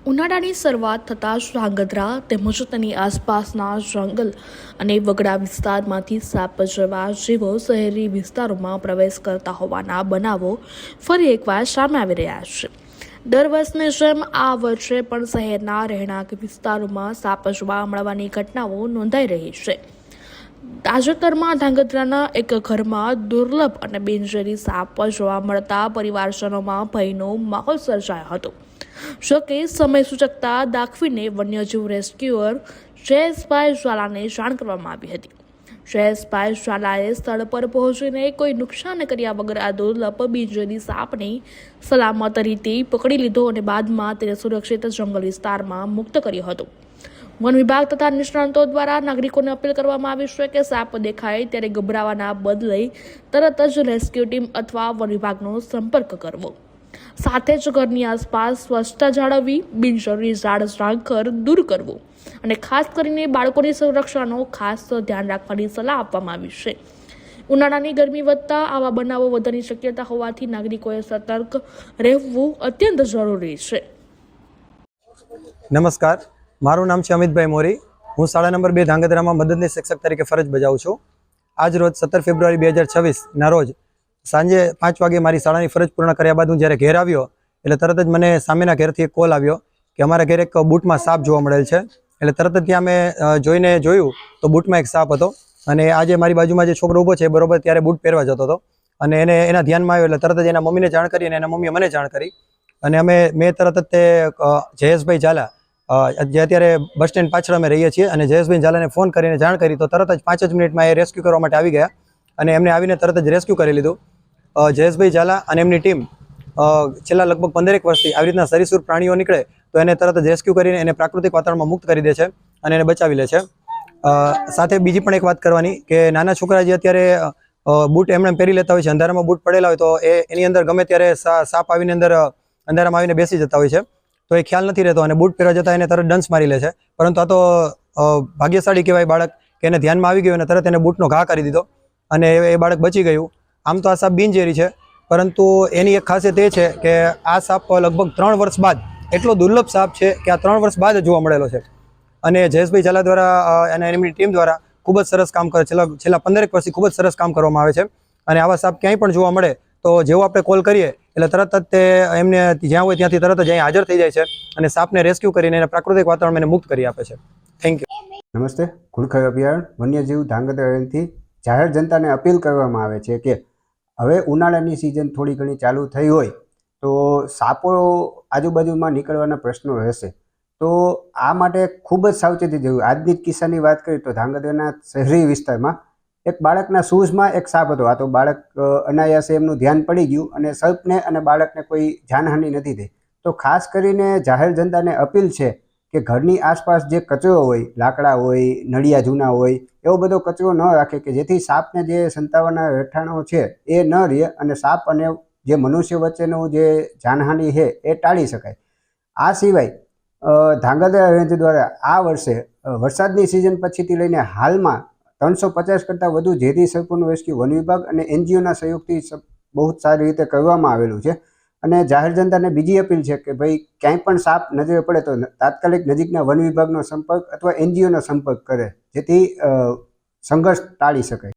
ઉનાળાની શરૂઆત થતાં જ ધ્રાંગધ્રા તેમજ તેની આસપાસના જંગલ અને વગડા વિસ્તારમાંથી સાપ જેવા જીવો શહેરી વિસ્તારોમાં પ્રવેશ કરતા હોવાના બનાવો ફરી એકવાર સામે આવી રહ્યા છે। દર વર્ષની જેમ આ વર્ષે પણ શહેરના રહેણાંક વિસ્તારોમાં સાપ જોવા મળવાની ઘટનાઓ નોંધાઈ રહી છે। તાજેતરમાં ધ્રાંગધ્રાના એક ઘરમાં દુર્લભ અને બિનઝેરી સાપ જોવા મળતા પરિવારજનોમાં ભયનો માહોલ સર્જાયો હતો। જોકે સમય સૂચકતા દાખવીને વન્યજીવ રેસ્ક્યુઅર જયેશભાઈ ઝાલાને જાણ કરવામાં આવી હતી। જયેશભાઈ ઝાલાએ સ્થળ પર પહોંચીને કોઈ નુકસાન કર્યા વગર આ દુર્લભ બિનઝેરી સાપને સલામત રીતે પકડી લીધો અને બાદમાં તેને સુરક્ષિત જંગલ વિસ્તારમાં મુક્ત કર્યો હતો। વન વિભાગ તથા નિષ્ણાંતો દ્વારા નાગરિકોને અપીલ કરવામાં આવી છે કે સાપ દેખાય ત્યારે ગભરાવાના બદલે તરત જ રેસ્ક્યુ ટીમ અથવા વન વિભાગનો સંપર્ક કરવો, સાથે જ ઘરની આસપાસ સ્વચ્છતા જાળવવી, બિનજરૂરી ઝાડ ઝાંખર દૂર કરવું અને ખાસ કરીને બાળકોની સુરક્ષાનો ખાસ ધ્યાન રાખવાની સલાહ આપવામાં આવી છે। ઉનાળાની ગરમી વધતા આવા બનાવો વધવાની શક્યતા હોવાથી નાગરિકોએ સતર્ક રહેવું અત્યંત જરૂરી છે। નમસ્કાર, મારું નામ છે અમિતભાઈ મોરી। હું શાળા નંબર 2 ધ્રાંગધ્રામાં મદદનીશ શિક્ષક તરીકે ફરજ બજાવું છું। આજ રોજ 17 ફેબ્રુઆરી 2026 ના રોજ સાંજે 5 વાગે મારી શાળાની ફરજ પૂર્ણ કર્યા બાદ હું જ્યારે ઘેર આવ્યો એટલે તરત જ મને સામેના ઘેરથી એક કોલ આવ્યો કે અમારા ઘેર એક બૂટમાં સાપ જોવા મળેલ છે। એટલે તરત જ ત્યાં મેં જોઈને જોયું તો બૂટમાં એક સાપ હતો અને આજે મારી બાજુમાં જે છોકરો ઊભો છે બરોબર ત્યારે બૂટ પહેરવા જતો હતો અને એને એના ધ્યાનમાં આવ્યો એટલે તરત જ એના મમ્મીને જાણ કરી અને એના મમ્મીએ મને જાણ કરી અને મેં તરત જ તે જયેશભાઈ ઝાલા જે અત્યારે બસ સ્ટેન્ડ પાછળ અમે રહીએ છીએ અને જયેશભાઈ ઝાલાને ફોન કરીને જાણ કરી તો તરત જ 5 જ મિનિટમાં એ રેસ્ક્યુ કરવા માટે આવી ગયા અને એમને આવીને તરત જ રેસ્ક્યુ કરી લીધું। જયેશભાઈ ઝાલા અને એમની ટીમ છેલ્લા લગભગ 15 વર્ષથી આવી રીતના સરીસૃપ પ્રાણીઓ નીકળે તો એને તરત જ રેસ્ક્યુ કરીને એને પ્રાકૃતિક વાતાવરણમાં મુક્ત કરી દે છે અને એને બચાવી લે છે। સાથે બીજી પણ એક વાત કરવાની કે નાના છોકરા જે અત્યારે બૂટ એમણે પહેરી લેતા હોય છે, અંધારામાં બૂટ પડેલા હોય તો એની અંદર ગમે ત્યારે સાપ આવીને અંધારામાં આવીને બેસી જતા હોય છે તો એ ખ્યાલ નથી રહેતો અને બૂટ પહેરવા જતાં એને તરત ડંસ મારી લે છે। પરંતુ આ તો ભાગ્યશાળી કહેવાય બાળક કે એને ધ્યાનમાં આવી ગયું અને તરત એને બૂટનો ઘા કરી દીધો અને એ બાળક બચી ગયું। આમ તો આ સાપ બિનઝેરી છે પરંતુ એની એક ખાસિયત એ છે કે આ સાપ લગભગ 3 વર્ષ બાદ એટલો દુર્લભ સાપ છે કે આ 3 વર્ષ બાદ જોવા મળેલો છે અને જયેશભાઈ ઝાલા દ્વારા અને એમની ટીમ દ્વારા ખૂબ જ સરસ કામ કરે છેલ્લા 15 વર્ષથી ખૂબ જ સરસ કામ કરવામાં આવે છે અને આવા સાપ ક્યાંય પણ જોવા મળે તો જેવો આપણે કોલ કરીએ એટલે તરત જ તે એમને જ્યાં હોય ત્યાંથી તરત જ અહીં હાજર થઈ જાય છે અને સાપને રેસ્ક્યુ કરીને એને પ્રાકૃતિક વાતાવરણમાં એને મુક્ત કરી આપે છે। Thank you. નમસ્તે। ઘુડખર અભયારણ્ય વન્યજીવ ધ્રાંગધ્રાથી જાહેર જનતાને અપીલ કરવામાં આવે છે કે હવે ઉનાળાની સિઝન થોડી ઘણી ચાલુ થઈ હોય તો સાપો આજુબાજુમાં નીકળવાના પ્રશ્નો રહેશે તો આ માટે ખૂબ જ સાવચેતી જરૂર। આજની જ કિસ્સાની વાત કરીએ તો ધ્રાંગધ્રાના શહેરી વિસ્તારમાં એક બાળકના શૂઝમાં એક સાપ હતો। આ તો બાળક અનાયાસે એમનું ધ્યાન પડી ગયું અને સર્પને અને બાળકને કોઈ જાનહાનિ નથી થઈ। તો ખાસ કરીને જાહેર જનતાને અપીલ છે કે ઘરની આસપાસ જે કચરો હોય, લાકડા હોય, નળિયા જૂના હોય, એવો બધો કચરો ન રાખે કે જેથી સાપને જે સંતાવાના રહેઠાણો છે એ ન રહે અને સાપ અને જે મનુષ્ય વચ્ચેનું જે જાનહાનિ છે એ ટાળી શકાય। આ સિવાય ધ્રાંગધ્રા રેન્જ દ્વારા આ વર્ષે વરસાદની સિઝન પછીથી લઈને હાલમાં 350 કરતાં વધુ ઝેરી સર્પોનું રેસ્ક્યુ વન વિભાગ અને NGOના સહયોગથી બહુ સારી રીતે કરવામાં આવેલું છે અને જાહેર જનતાને બીજી અપીલ છે કે ભાઈ ક્યાંય પણ સાપ નજરે પડે તો તાત્કાલિક નજીકના વન વિભાગનો સંપર્ક અથવા NGOનો સંપર્ક કરે જેથી સંઘર્ષ ટાળી શકાય।